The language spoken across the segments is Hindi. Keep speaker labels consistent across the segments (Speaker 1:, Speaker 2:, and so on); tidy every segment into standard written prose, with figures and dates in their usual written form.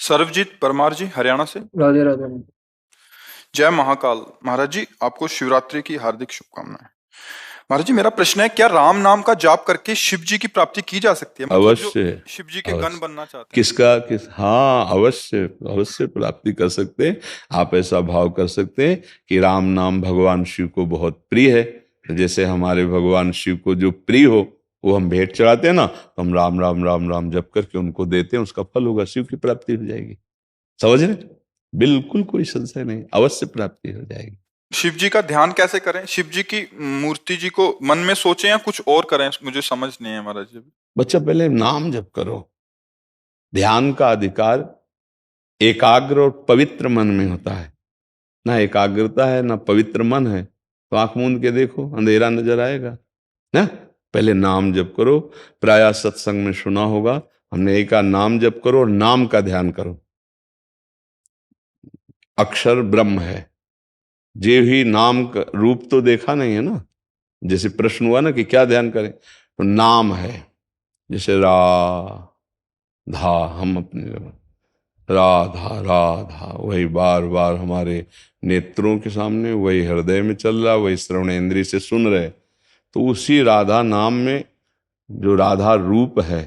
Speaker 1: सर्वजीत परमार जी हरियाणा से।
Speaker 2: राधे राधे।
Speaker 1: जय महाकाल। महाराज जी आपको शिवरात्रि की हार्दिक शुभकामनाएं। महाराज जी मेरा प्रश्न है, क्या राम नाम का जाप करके शिव जी की प्राप्ति की जा सकती है? मतलब जो
Speaker 3: अवश्य
Speaker 1: शिव जी के गण
Speaker 3: अवश्य।
Speaker 1: बनना चाहते हैं।
Speaker 3: किसका किस हाँ, अवश्य अवश्य प्राप्ति कर सकते हैं। आप ऐसा भाव कर सकते हैं कि राम नाम भगवान शिव को बहुत प्रिय है। तो जैसे हमारे भगवान शिव को जो प्रिय हो वो हम भेंट चढ़ाते हैं ना, तो हम राम राम राम राम जप करके उनको देते हैं, उसका फल होगा, शिव की प्राप्ति हो जाएगी। समझ रहे? बिल्कुल कोई संशय नहीं, अवश्य प्राप्ति हो जाएगी।
Speaker 1: शिव जी का ध्यान कैसे करें? शिव जी की मूर्ति जी को मन में सोचें या कुछ और करें? मुझे समझ नहीं है महाराज जी।
Speaker 3: बच्चा पहले नाम जप करो। ध्यान का अधिकार एकाग्र और पवित्र मन में होता है। ना एकाग्रता है ना पवित्र मन है तो आंख मूंद के देखो, अंधेरा नजर आएगा ना। पहले नाम जप करो। प्राय सत्संग में सुना होगा, हमने एक का नाम जप करो और नाम का ध्यान करो। अक्षर ब्रह्म है, जे ही नाम का रूप तो देखा नहीं है ना। जैसे प्रश्न हुआ ना कि क्या ध्यान करें, तो नाम है। जैसे राधा, हम अपने राधा राधा वही बार बार हमारे नेत्रों के सामने, वही हृदय में चल रहा, वही श्रवणेंद्रिय से सुन रहे। तो उसी राधा नाम में जो राधा रूप है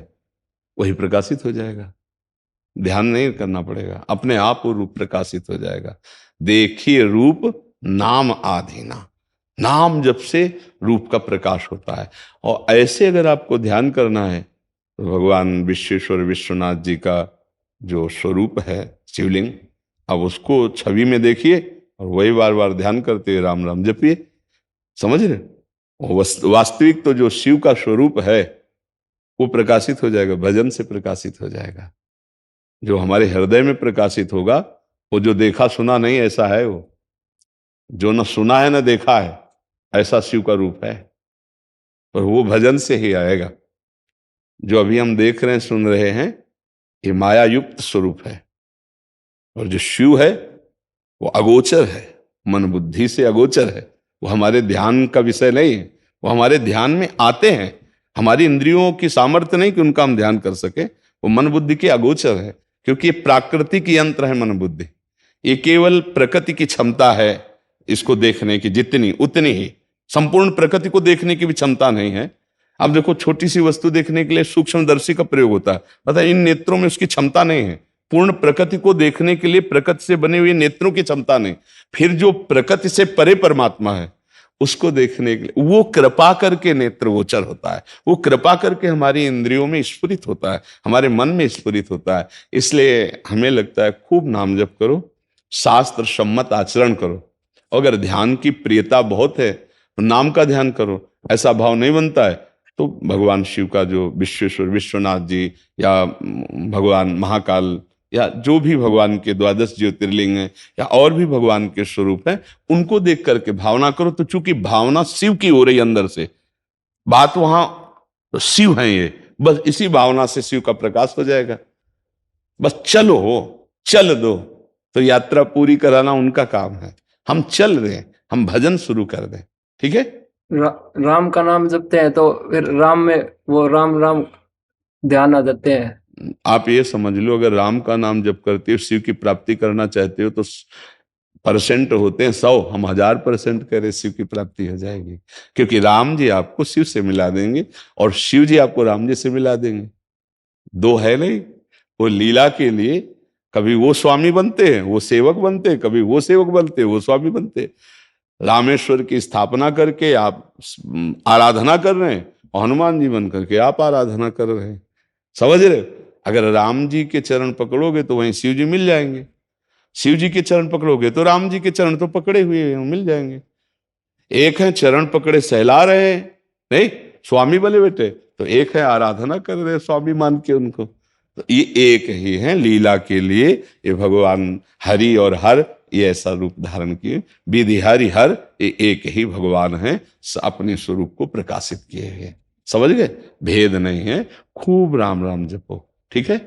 Speaker 3: वही प्रकाशित हो जाएगा। ध्यान नहीं करना पड़ेगा, अपने आप वो रूप प्रकाशित हो जाएगा। देखिए रूप नाम आधीना, नाम जब से रूप का प्रकाश होता है। और ऐसे अगर आपको ध्यान करना है तो भगवान विश्वेश्वर विश्वनाथ जी का जो स्वरूप है शिवलिंग, अब उसको छवि में देखिए और वही बार बार ध्यान करते हुए राम राम जपिए। समझ रहे? वास्तविक तो जो शिव का स्वरूप है वो प्रकाशित हो जाएगा, भजन से प्रकाशित हो जाएगा। जो हमारे हृदय में प्रकाशित होगा वो जो देखा सुना नहीं ऐसा है, वो जो न सुना है न देखा है ऐसा शिव का रूप है। और वो भजन से ही आएगा। जो अभी हम देख रहे हैं सुन रहे हैं ये माया युक्त स्वरूप है। और जो शिव है वो अगोचर है, मन बुद्धि से अगोचर है। वो हमारे ध्यान का विषय नहीं है, वो हमारे ध्यान में आते हैं। हमारी इंद्रियों की सामर्थ्य नहीं कि उनका हम ध्यान कर सके। वो मन बुद्धि के अगोचर है, क्योंकि ये प्राकृतिक यंत्र है। मन बुद्धि ये केवल प्रकृति की क्षमता है इसको देखने की, जितनी उतनी ही। संपूर्ण प्रकृति को देखने की भी क्षमता नहीं है। अब देखो, छोटी सी वस्तु देखने के लिए सूक्ष्मदर्शी का प्रयोग होता है, पता है इन नेत्रों में उसकी क्षमता नहीं है। पूर्ण प्रकृति को देखने के लिए प्रकृति से बने हुए नेत्रों की क्षमता नहीं। फिर जो प्रकृति से परे परमात्मा है उसको देखने के लिए वो कृपा करके नेत्र गोचर होता है। वो कृपा करके हमारी इंद्रियों में स्फुरित होता है, हमारे मन में स्फुरित होता है। इसलिए हमें लगता है खूब नाम जप करो, शास्त्र सम्मत आचरण करो। अगर ध्यान की प्रियता बहुत है तो नाम का ध्यान करो। ऐसा भाव नहीं बनता है तो भगवान शिव का जो विश्वेश्वर विश्वनाथ जी या भगवान महाकाल या जो भी भगवान के 12 ज्योतिर्लिंग हैं या और भी भगवान के स्वरूप हैं, उनको देख करके भावना करो। तो चूंकि भावना शिव की हो रही अंदर से, बात वहां तो शिव है ये, बस इसी भावना से शिव का प्रकाश हो जाएगा। बस चलो, चल दो। तो यात्रा पूरी कराना उनका काम है। हम चल रहे हैं, हम भजन शुरू कर दें। ठीक है?
Speaker 2: राम का नाम जपते हैं तो फिर राम में वो राम राम ध्यान आ जाते हैं।
Speaker 3: आप ये समझ लो, अगर राम का नाम जप करते हो, शिव की प्राप्ति करना चाहते हो, तो परसेंट होते हैं 100, हम 1000% करें, शिव की प्राप्ति हो जाएगी। क्योंकि राम जी आपको शिव से मिला देंगे और शिव जी आपको राम जी से मिला देंगे। दो है नहीं। वो लीला के लिए कभी वो स्वामी बनते हैं, वो सेवक बनते हैं, कभी वो सेवक बनते हैं, वो स्वामी बनते हैं। रामेश्वर की स्थापना करके आप आराधना कर रहे हैं और हनुमान जी बन करके आप आराधना कर रहे हैं। समझ रहे? अगर राम जी के चरण पकड़ोगे तो वहीं शिव जी मिल जाएंगे, शिव जी के चरण पकड़ोगे तो राम जी के चरण तो पकड़े हुए हैं, मिल जाएंगे। एक है चरण पकड़े सहला रहे हैं, नहीं स्वामी बने बेटे, तो एक है आराधना कर रहे हैं स्वामी मान के उनको। तो ये एक ही है लीला के लिए। ये भगवान हरि और हर ये ऐसा रूप धारण किए। विधि हरि हर ये एक ही भगवान है, अपने स्वरूप को प्रकाशित किए हैं। समझ गए? भेद नहीं है। खूब राम राम जपो। ठीक है?